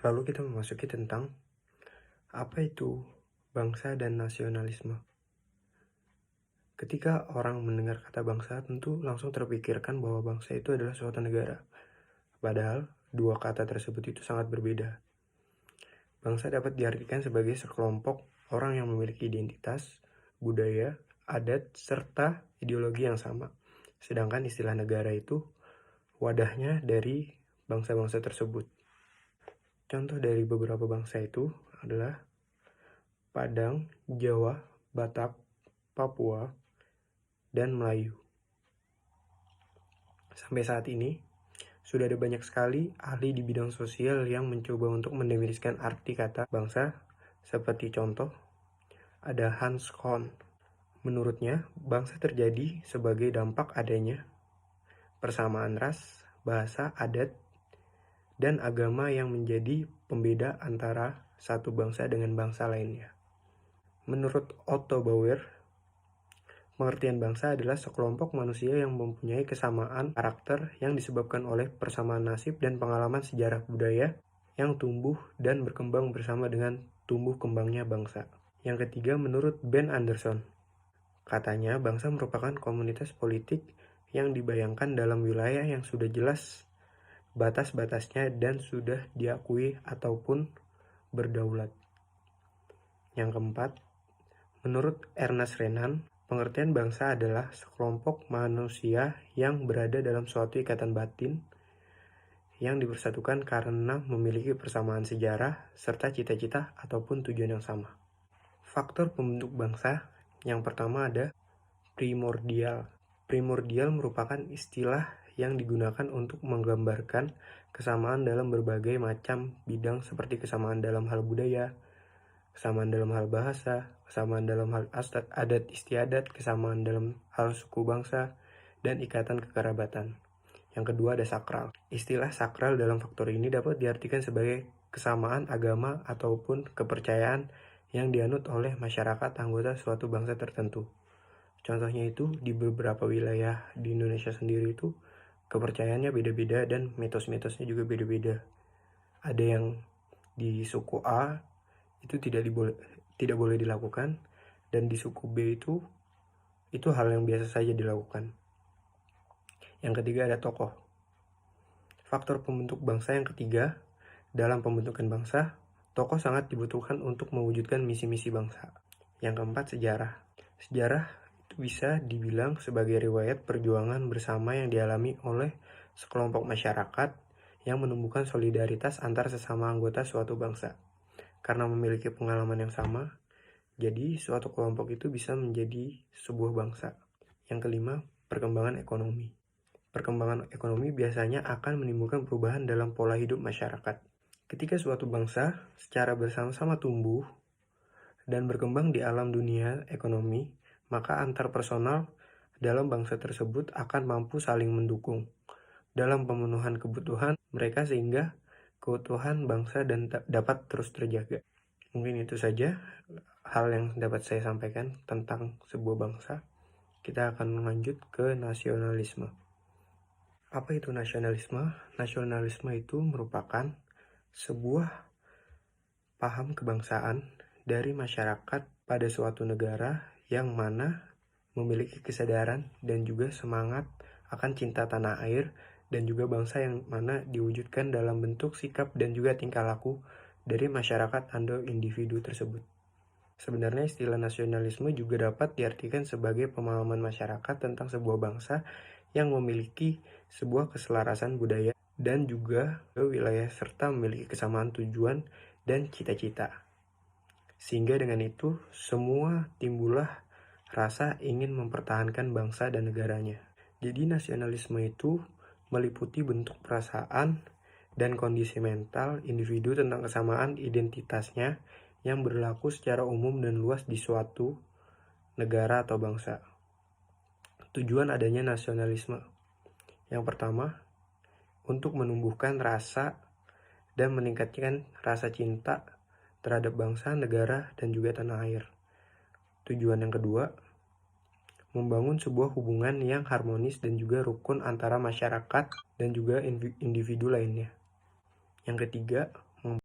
Lalu kita memasuki tentang apa itu bangsa dan nasionalisme. Ketika orang mendengar kata bangsa, tentu langsung terpikirkan bahwa bangsa itu adalah suatu negara. Padahal, dua kata tersebut itu sangat berbeda. Bangsa dapat diartikan sebagai sekelompok orang yang memiliki identitas, budaya, adat, serta ideologi yang sama. Sedangkan istilah negara itu wadahnya dari bangsa-bangsa tersebut. Contoh dari beberapa bangsa itu adalah Padang, Jawa, Batak, Papua, dan Melayu. Sampai saat ini, sudah ada banyak sekali ahli di bidang sosial yang mencoba untuk mendefinisikan arti kata bangsa, seperti contoh, ada Hans Kohn. Menurutnya, bangsa terjadi sebagai dampak adanya persamaan ras, bahasa, adat, dan agama yang menjadi pembeda antara satu bangsa dengan bangsa lainnya. Menurut Otto Bauer, pengertian bangsa adalah sekelompok manusia yang mempunyai kesamaan karakter yang disebabkan oleh persamaan nasib dan pengalaman sejarah budaya yang tumbuh dan berkembang bersama dengan tumbuh kembangnya bangsa. Yang ketiga, menurut Ben Anderson, katanya bangsa merupakan komunitas politik yang dibayangkan dalam wilayah yang sudah jelas batas-batasnya dan sudah diakui ataupun berdaulat. Yang keempat, menurut Ernest Renan, pengertian bangsa adalah sekelompok manusia yang berada dalam suatu ikatan batin yang dipersatukan karena memiliki persamaan sejarah serta cita-cita ataupun tujuan yang sama. Faktor pembentuk bangsa yang pertama ada primordial. Primordial merupakan istilah yang digunakan untuk menggambarkan kesamaan dalam berbagai macam bidang seperti kesamaan dalam hal budaya, kesamaan dalam hal bahasa, kesamaan dalam hal adat istiadat, kesamaan dalam hal suku bangsa, dan ikatan kekerabatan. Yang kedua ada sakral. Istilah sakral dalam faktor ini dapat diartikan sebagai kesamaan agama ataupun kepercayaan yang dianut oleh masyarakat anggota suatu bangsa tertentu. Contohnya itu di beberapa wilayah di Indonesia sendiri itu kepercayaannya beda-beda dan mitos-mitosnya juga beda-beda. Ada yang di suku A itu tidak boleh dilakukan, dan di suku B itu hal yang biasa saja dilakukan. Yang ketiga ada tokoh. Faktor pembentuk bangsa yang ketiga, dalam pembentukan bangsa, tokoh sangat dibutuhkan untuk mewujudkan misi-misi bangsa. Yang keempat, sejarah. Sejarah itu bisa dibilang sebagai riwayat perjuangan bersama yang dialami oleh sekelompok masyarakat yang menumbuhkan solidaritas antar sesama anggota suatu bangsa. Karena memiliki pengalaman yang sama, jadi suatu kelompok itu bisa menjadi sebuah bangsa. Yang kelima, perkembangan ekonomi. Perkembangan ekonomi biasanya akan menimbulkan perubahan dalam pola hidup masyarakat. Ketika suatu bangsa secara bersama-sama tumbuh dan berkembang di alam dunia ekonomi, maka antar personal dalam bangsa tersebut akan mampu saling mendukung dalam pemenuhan kebutuhan mereka sehingga keutuhan bangsa dan dapat terus terjaga. Mungkin itu saja hal yang dapat saya sampaikan tentang sebuah bangsa. Kita akan lanjut ke nasionalisme. Apa itu nasionalisme? Nasionalisme itu merupakan sebuah paham kebangsaan dari masyarakat pada suatu negara yang mana memiliki kesadaran dan juga semangat akan cinta tanah air dan juga bangsa yang mana diwujudkan dalam bentuk sikap dan juga tingkah laku dari masyarakat atau individu tersebut. Sebenarnya istilah nasionalisme juga dapat diartikan sebagai pemahaman masyarakat tentang sebuah bangsa yang memiliki sebuah keselarasan budaya dan juga wilayah serta memiliki kesamaan tujuan dan cita-cita. Sehingga dengan itu semua timbullah rasa ingin mempertahankan bangsa dan negaranya. Jadi nasionalisme itu meliputi bentuk perasaan dan kondisi mental individu tentang kesamaan identitasnya yang berlaku secara umum dan luas di suatu negara atau bangsa. Tujuan adanya nasionalisme. Yang pertama, untuk menumbuhkan rasa dan meningkatkan rasa cinta terhadap bangsa, negara, dan juga tanah air. Tujuan yang kedua, membangun sebuah hubungan yang harmonis dan juga rukun antara masyarakat dan juga individu lainnya. Yang ketiga,